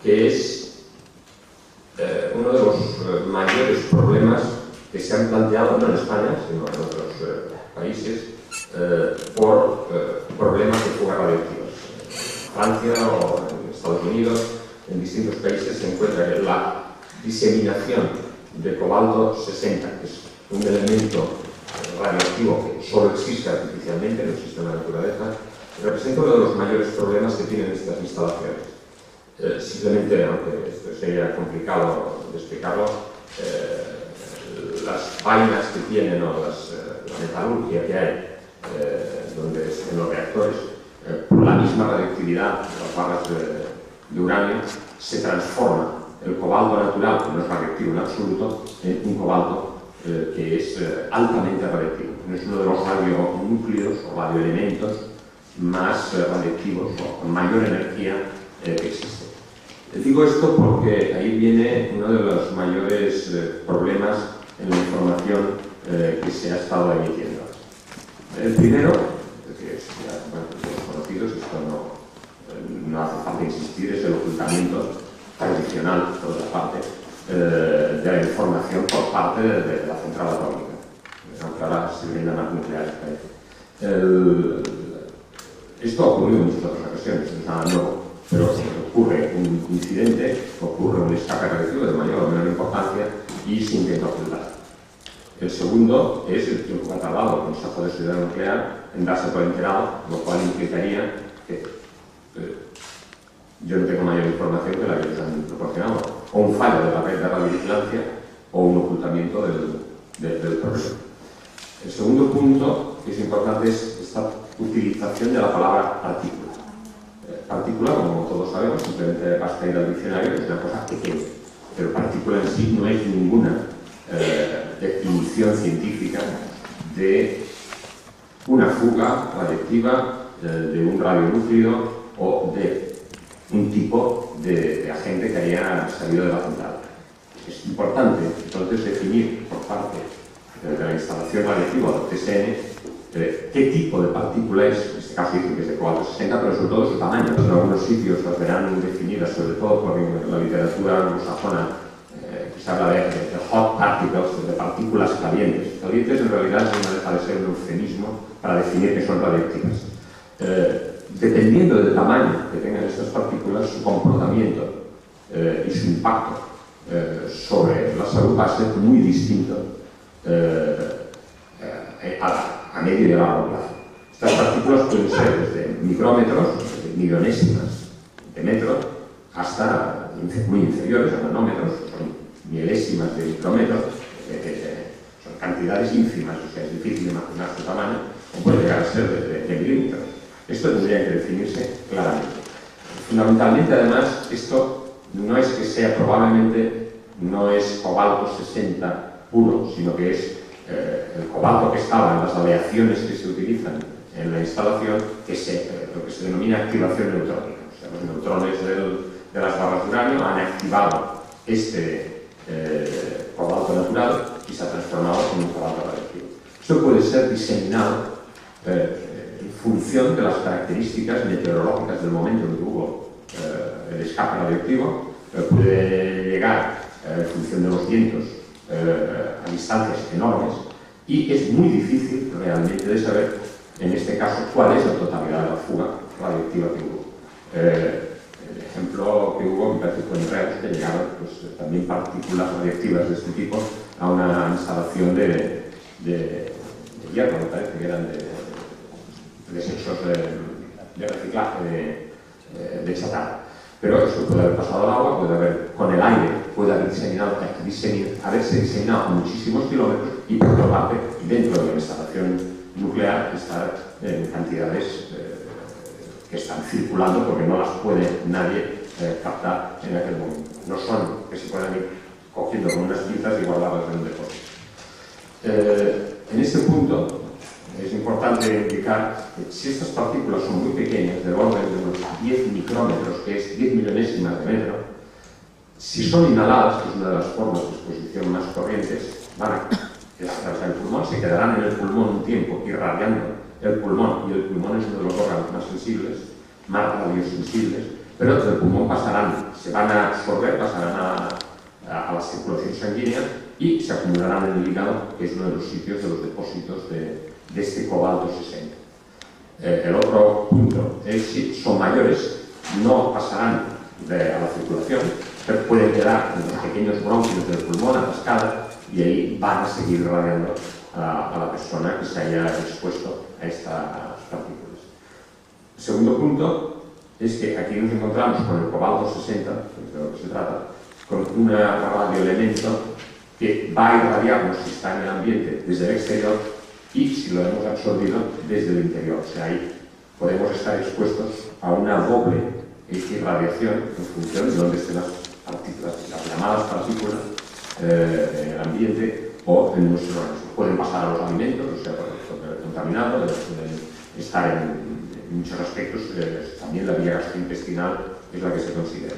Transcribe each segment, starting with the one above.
que es uno de los mayores problemas que se han planteado, no en España, sino en otros países, por problemas de fugas radioactivas. En Francia o en Estados Unidos, en distintos países, se encuentra la diseminación de cobalto 60, que es un elemento radioactivo que solo existe artificialmente, no existe en la naturaleza, representa uno de los mayores problemas que tienen estas instalaciones. Simplemente, aunque esto sería complicado de explicarlo, las vainas que tienen o la metalurgia que hay en los reactores, por la misma radioactividad de las barras de uranio, se transforma el cobalto natural, que no es radioactivo en absoluto, en un cobalto que es altamente radioactivo. Es uno de los radionúcleos o radioelementos más radioactivos o con mayor energía que existe. Digo esto porque ahí viene uno de los mayores problemas en la información que se ha estado emitiendo. El primero, que es ya todos conocidos, esto no hace falta insistir, es el ocultamiento tradicional, por otra parte, de la información por parte de la central atómica, aunque ahora se venda más nucleares, parece. Esto ha ocurrido en muchas otras ocasiones, no es nada nuevo, pero ocurre un incidente, ocurre un escape radioactivo de mayor o menor importancia y se intenta ocultar. El segundo es el tiempo que ha tardado el Consejo de Seguridad Nuclear en darse por enterado, lo cual implicaría que yo no tengo mayor información que la que les han proporcionado, o un fallo de la red de radiovigilancia o un ocultamiento del problema. El segundo punto que es importante es esta utilización de la palabra partícula. Partícula, como todos sabemos, simplemente basta ir al diccionario, es una cosa pequeña, pero partícula en sí no es ninguna definición científica de una fuga radiactiva, de un radionúcleo o de un tipo de agente que haya salido de la central. Es importante entonces definir por parte de la instalación radioactiva o del TSN qué tipo de partícula es. En este caso dicen que es de cobalto 60, pero sobre todo su tamaño. En algunos sitios las verán definidas, sobre todo por la literatura anglosajona, que se habla de hot particles, de partículas calientes. Calientes en realidad no deja de ser un eufemismo para definir que son radioactivas. Dependiendo del tamaño que tengan estas partículas, su comportamiento y su impacto sobre la salud va a ser muy distinto a medio y a largo plazo. Estas partículas pueden ser desde micrómetros, desde millonésimas de metro, hasta muy inferiores a nanómetros, son milésimas de micrómetros, son cantidades ínfimas, o sea, es difícil imaginar su tamaño, o puede llegar a ser de milímetros. Esto tendría que definirse claramente. Fundamentalmente, además, esto no es que sea, probablemente, no es cobalto 60 puro, sino que es el cobalto que estaba en las aleaciones que se utilizan en la instalación, que es lo que se denomina activación neutrónica. O sea, los neutrones de las barras de uranio han activado este cobalto natural y se ha transformado en un cobalto radioactivo. Esto puede ser diseminado en función de las características meteorológicas del momento en que hubo el escape radioactivo, puede llegar en función de los vientos a distancias enormes, y es muy difícil realmente de saber en este caso cuál es la totalidad de la fuga radioactiva que hubo. El ejemplo que hubo, me parece que fue en Reus, que llegaron pues, también partículas radioactivas de este tipo a una instalación de hierro, me parece que eran de desechos de reciclaje de chatarra. Pero eso puede haber pasado al agua, puede haber, con el aire, puede haberse diseminado a muchísimos kilómetros y, por otra parte, dentro de la instalación nuclear, estar en cantidades que están circulando porque no las puede nadie captar en aquel momento. No son que se puedan ir cogiendo con unas pinzas y guardarlas en un depósito. En este punto, es importante indicar que si estas partículas son muy pequeñas, del orden de unos 10 micrómetros, que es 10 millonésimas de metro, si son inhaladas, que es una de las formas de exposición más corrientes, van a atravesar el pulmón, se quedarán en el pulmón un tiempo irradiando el pulmón, y el pulmón es uno de los órganos más sensibles, más radiosensibles, pero del pulmón se van a absorber, pasarán a la circulación sanguínea y se acumularán en el hígado, que es uno de los sitios de los depósitos de este cobalto 60. El otro punto es si son mayores, no pasarán a la circulación, pero pueden quedar en los pequeños bronquios del pulmón atascados y ahí van a seguir irradiando a la persona que se haya expuesto a estas partículas. El segundo punto es que aquí nos encontramos con el cobalto 60, que es de lo que se trata, con un radioelemento que va a irradiarnos si está en el ambiente desde el exterior y si lo hemos absorbido desde el interior. O sea, ahí podemos estar expuestos a una doble irradiación en función de dónde estén las partículas, las llamadas partículas en el ambiente o en nuestro organismo. Pueden pasar a los alimentos, o sea, por contaminado, pueden estar en muchos aspectos, también la vía gastrointestinal es la que se considera.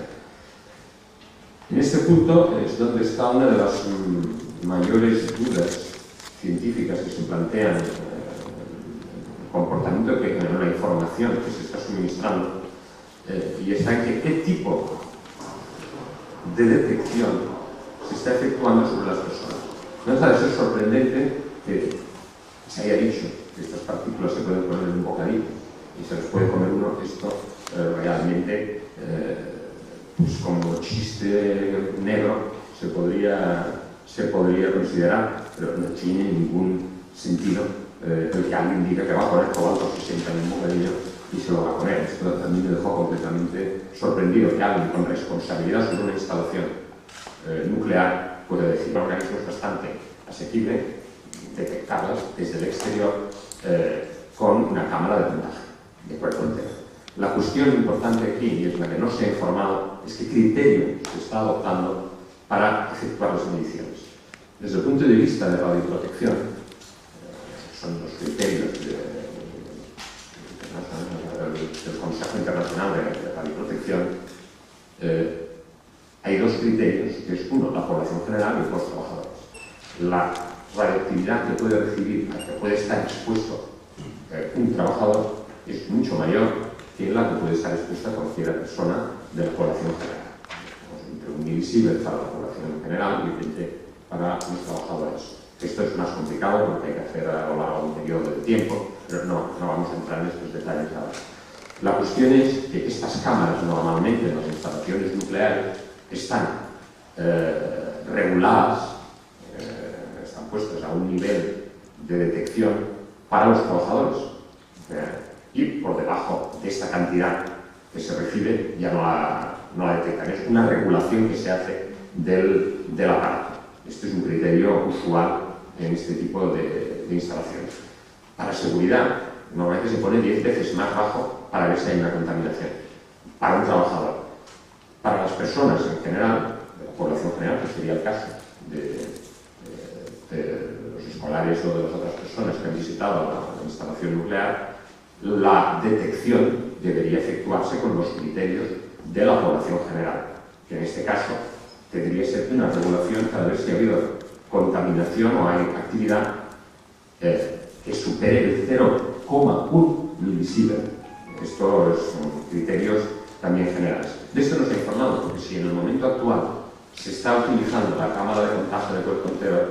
En este punto es donde está una de las mayores dudas científicas que se plantean el comportamiento que la información que se está suministrando y está en que qué tipo de detección se está efectuando sobre las personas. No deja de ser sorprendente que se haya dicho que estas partículas se pueden poner en un bocadillo y se les puede comer uno. Esto realmente, pues como chiste negro, se podría considerar, pero no tiene ningún sentido el que alguien diga que va a poner cobalto 60 en un bocadillo y se lo va a poner. Esto a mí me dejó completamente sorprendido que alguien con responsabilidad sobre una instalación nuclear pueda decir: un organismo es bastante asequible detectarlas desde el exterior con una cámara de puntaje de cuerpo entero. La cuestión importante aquí, y es la que no se ha informado, es qué criterio se está adoptando para efectuar las mediciones. Desde el punto de vista de radioprotección, son los criterios del Consejo Internacional de Radioprotección, hay dos criterios, que es uno, la población general y los trabajadores. La radioactividad que puede recibir, a la que puede estar expuesto un trabajador, es mucho mayor que la que puede estar expuesta cualquier persona de la población general. Entre un milisievert para la población en general y 20 para los trabajadores. Esto es más complicado porque hay que hacer a lo largo de un periodo de tiempo, pero no vamos a entrar en estos detalles ahora. La cuestión es que estas cámaras normalmente en las instalaciones nucleares están reguladas, están puestas a un nivel de detección para los trabajadores. Y por debajo de esta cantidad que se recibe ya no la detectan. Es una regulación que se hace del aparato. Este es un criterio usual en este tipo de instalaciones. Para seguridad, normalmente se pone 10 veces más bajo para ver si hay una contaminación. Para un trabajador. Para las personas en general, de la población general, que sería el caso de los escolares o de las otras personas que han visitado la instalación nuclear, la detección debería efectuarse con los criterios de la población general, que en este caso tendría que ser una regulación cada vez que ha habido contaminación o hay actividad que supere el 0,1 milisievert. Estos son criterios también generales. De esto nos ha informado, porque si en el momento actual se está utilizando la cámara de contagio de cuerpo entero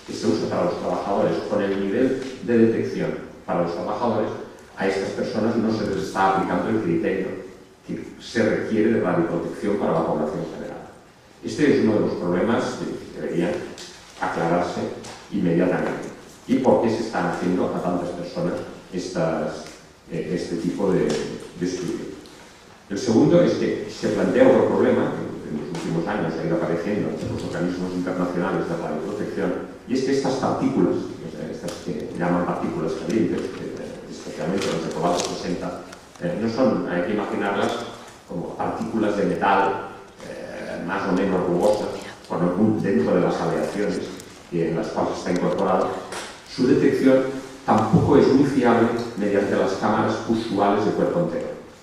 que se usa para los trabajadores con el nivel de detección para los trabajadores, a estas personas no se les está aplicando el criterio que se requiere de radioprotección para la población general. Este es uno de los problemas que deberían aclararse inmediatamente. ¿Y por qué se están haciendo a tantas personas este tipo de estudio? El segundo es que se plantea otro problema que en los últimos años ha ido apareciendo en los organismos internacionales de radioprotección, y es que estas partículas, estas que llaman partículas calientes, especialmente los de cobalto 60, no son, hay que imaginarlas como partículas de metal más o menos rugosas, dentro de las aleaciones en las cuales está incorporado. Su detección tampoco es muy fiable mediante las cámaras usuales de cuerpo entero.